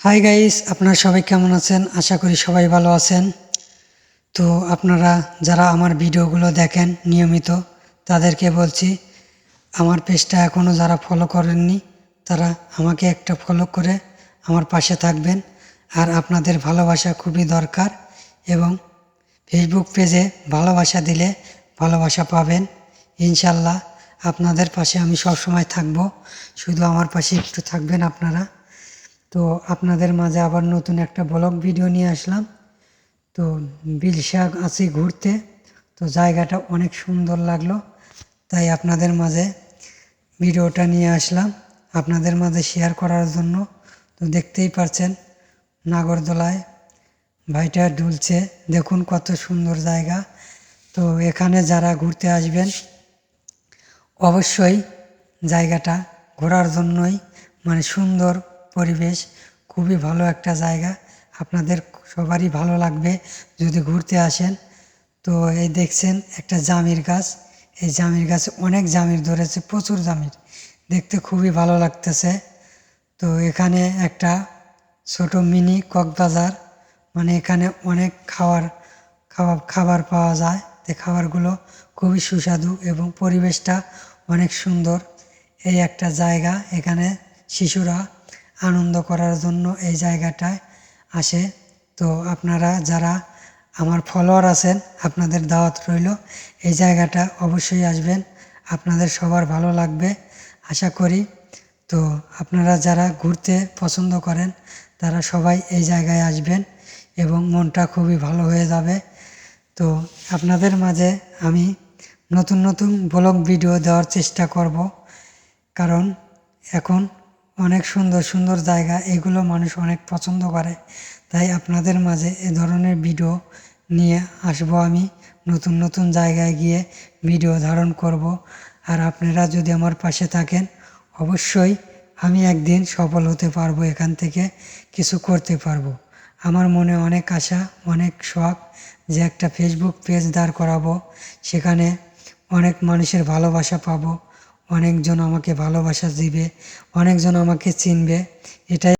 Hi guys, আপনারা সবাই কেমন আছেন? আশা করি সবাই ভালো আছেন। তো আপনারা যারা আমার ভিডিওগুলো দেখেন নিয়মিত, তাদেরকে বলছি আমার পেজটা এখনও যারা ফলো করেননি তারা আমাকে একটা ফলো করে আমার পাশে থাকবেন। আর আপনাদের ভালোবাসা খুবই দরকার, এবং ফেসবুক পেজে ভালোবাসা দিলে ভালোবাসা পাবেন ইনশাল্লাহ। আপনাদের পাশে আমি সবসময় থাকব, শুধু আমার পাশে একটু থাকবেন আপনারা। তো আপনাদের মাঝে আবার নতুন একটা ব্লগ ভিডিও নিয়ে আসলাম। তো বিলশা আছি ঘুরতে, তো জায়গাটা অনেক সুন্দর লাগলো, তাই আপনাদের মাঝে ভিডিওটা নিয়ে আসলাম আপনাদের মাঝে শেয়ার করার জন্য। তো দেখতেই পারছেন নাগরদোলায় ভাইটা দুলছে, দেখুন কত সুন্দর জায়গা। তো এখানে যারা ঘুরতে আসবেন অবশ্যই জায়গাটা ঘোরার জন্যই, মানে সুন্দর পরিবেশ, খুবই ভালো একটা জায়গা, আপনাদের সবারই ভালো লাগবে যদি ঘুরতে আসেন। তো এই দেখছেন একটা জামির গাছ, এই জামির গাছে অনেক জামির ধরেছে, প্রচুর জামির, দেখতে খুবই ভালো লাগতেছে। তো এখানে একটা ছোট মিনি কক্সবাজার, মানে এখানে অনেক খাবার পাওয়া যায়। তো খাবারগুলো খুবই সুস্বাদু এবং পরিবেশটা অনেক সুন্দর। এই একটা জায়গা, এখানে শিশুরা আনন্দ করার জন্য এই জায়গাটায় আসে। তো আপনারা যারা আমার ফলোয়ার আছেন, আপনাদের দাওয়াত রইল, এই জায়গাটা অবশ্যই আসবেন, আপনাদের সবার ভালো লাগবে আশা করি। তো আপনারা যারা ঘুরতে পছন্দ করেন তারা সবাই এই জায়গায় আসবেন এবং মনটা খুবই ভালো হয়ে যাবে। তো আপনাদের মাঝে আমি নতুন নতুন ব্লগ ভিডিও দেওয়ার চেষ্টা করব, কারণ এখন অনেক সুন্দর সুন্দর জায়গা, এগুলো মানুষ অনেক পছন্দ করে, তাই আপনাদের মাঝে এ ধরনের ভিডিও নিয়ে আসবো আমি। নতুন নতুন জায়গায় গিয়ে ভিডিও ধারণ করব। আর আপনারা যদি আমার পাশে থাকেন অবশ্যই আমি একদিন সফল হতে পারবো, এখান থেকে কিছু করতে পারবো। আমার মনে অনেক আশা, অনেক শখ যে একটা ফেসবুক পেজ দাঁড় করাবো, সেখানে অনেক মানুষের ভালোবাসা পাবো, অনেকজন আমাকে ভালোবাসা দিবে, অনেকজন আমাকে চিনবে, এটাই